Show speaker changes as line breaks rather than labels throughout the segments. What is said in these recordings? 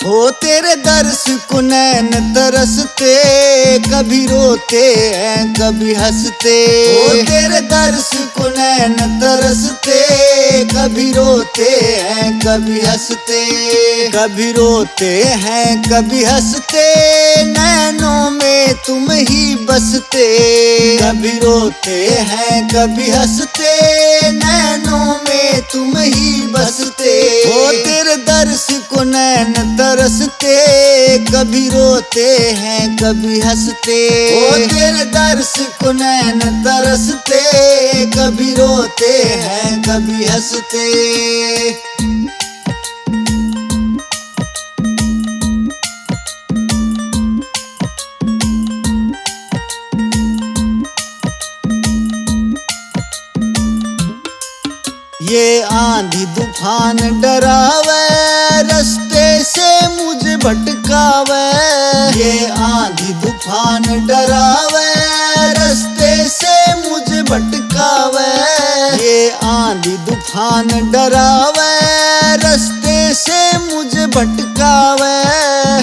हो तेरे दर्श को नैन तरसते, कभी रोते हैं कभी हंसते। हो तेरे दर्श को नैन तरसते, कभी रोते हैं कभी हंसते। कभी रोते हैं कभी हंसते, नैनों में तुम ही बसते। कभी रोते हैं कभी हंसते, नैनों में तुम ही बसते। हो तेरे दर्श को नैन तरसते, कभी रोते हैं कभी हंसते। हो तेरे दर्श को नैन तरसते, कभी रोते हैं कभी हंसते। ये आंधी तूफान डरावे, रास्ते से मुझे भटकावे। ये आंधी तूफान डरावे, रास्ते से मुझे भटकावे। ये आंधी तूफान डरावे, रास्ते से मुझे भटकावे।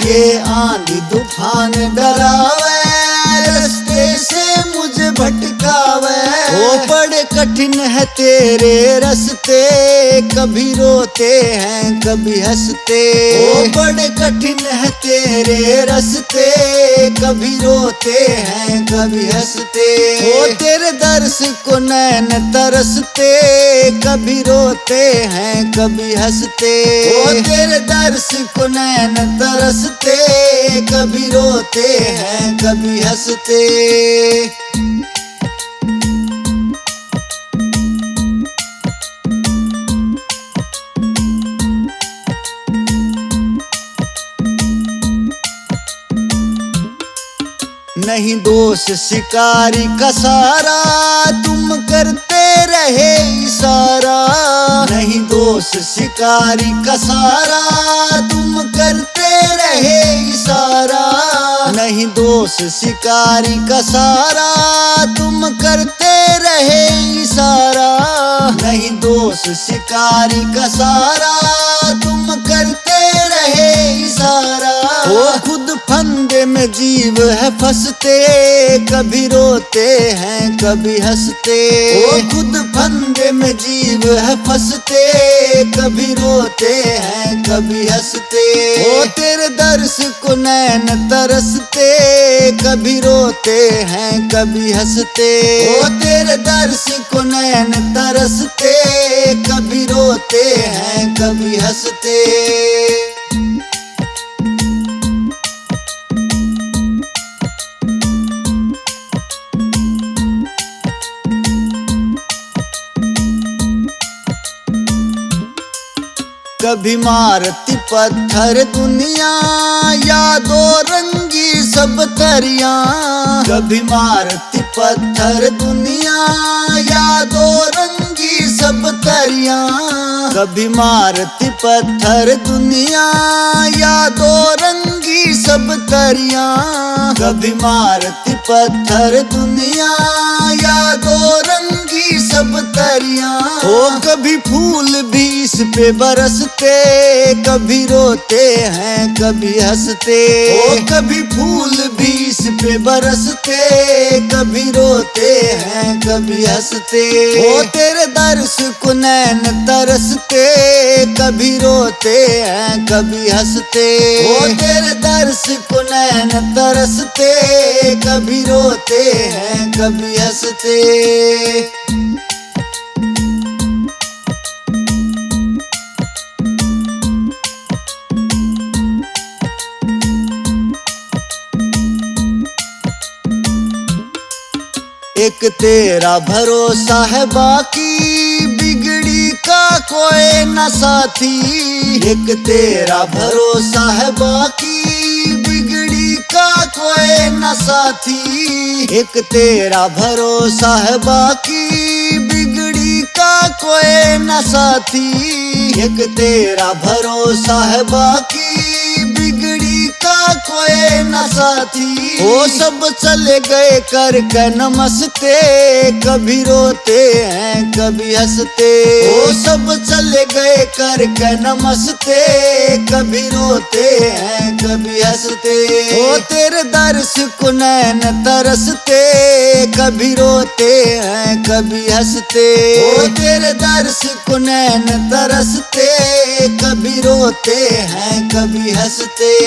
ये आंधी तूफान डरावे, रास्ते से मुझे भटकावे। वो बड़े कठिन है तेरे रास्ते, कभी रोते हैं कभी हंसते। वो बड़े कठिन है तेरे रास्ते, कभी रोते हैं कभी हंसते। वो तेरे दर्श को नैन तरसते, कभी रोते हैं कभी हंसते। वो तेरे दर्श को नैन तरसते, कभी रोते हैं कभी हंसते। नहीं दोष शिकारी का सारा, तुम करते रहे इशारा। नहीं दोष शिकारी का सारा, तुम करते रहे इशारा। नहीं दोष शिकारी का सारा, तुम करते रहे इशारा। नहीं दोष शिकारी का सारा, तुम करते रहे इशारा। वो खुद फंदे में जीव है फंसते, कभी रोते हैं कभी हंसते। वो खुद फंदे में जीव है फंसते, कभी रोते हैं कभी हंसते। वो तेरे दर्श को नैन तरसते, कभी रोते हैं कभी हंसते। वो तेरे दर्श को नैन तरसते, कभी रोते हैं कभी हंसते। कभी मारती पत्थर दुनिया, यादों रंगी सब तरिया। कभी मारती पत्थर दुनिया, यादों रंगी सब तरिया। कभी मारती पत्थर दुनिया, यादों रंगी सब तरिया। कभी मारती पत्थर दुनिया, यादों रंगी सब तरिया। ओ कभी फूल भी इस पे बरसते, कभी रोते हैं कभी हंसते। ओ कभी फूल भी इस पे बरसते, कभी रोते हैं कभी हंसते। ओ तेरे दर्श को नैन तरसते, कभी रोते हैं कभी हंसते। ओ तेरे दर्श को नैन तरसते, कभी रोते हैं कभी हंसते। एक तेरा भरोसा है बाकी, बिगड़ी का कोई न साथी। एक तेरा भरोसा है बाकी, बिगड़ी का कोई न साथी। एक तेरा भरोसा है बाकी, बिगड़ी का कोई न साथी। एक तेरा भरोसा है बाकी, बिगड़ी का कोई न साथी। वो सब चले गए कर नमस्ते, कभी रोते हैं कभी हंसते। वो सब चले गए कर नमस्ते, कभी रोते हैं कभी हंसते। वो तेरे दर्श को नैन तरसते, कभी रोते हैं कभी हंसते। वो तेरे दर्श को नैन तरसते, कभी रोते हैं कभी हंसते।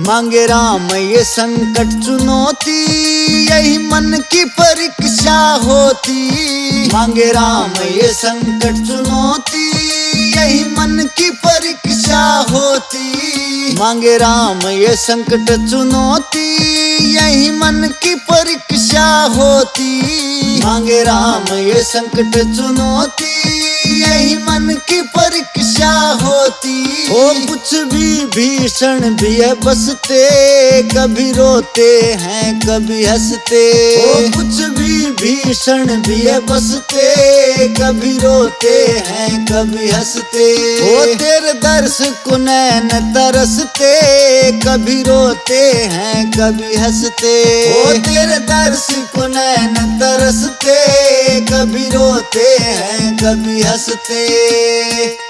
मांगे राम ये संकट चुनौती, यही मन की परीक्षा होती। मांगे राम ये संकट चुनौती, यही मन की परीक्षा होती। मांगे राम ये संकट चुनौती, यही मन की परीक्षा होती। मांगे राम ये संकट चुनौती, यही मन की परीक्षा होती। ओ कुछ भी भीषण भी है बसते, कभी रोते हैं कभी हंसते। ओ कुछ भी भीषण भी है बसते, कभी रोते हैं कभी हंसते। ओ तेरे दर्श को नैन तरसते, कभी रोते हैं कभी हंसते। ओ तेरे दर्श को नैन तरसते, कभी रोते हैं कभी हंसते।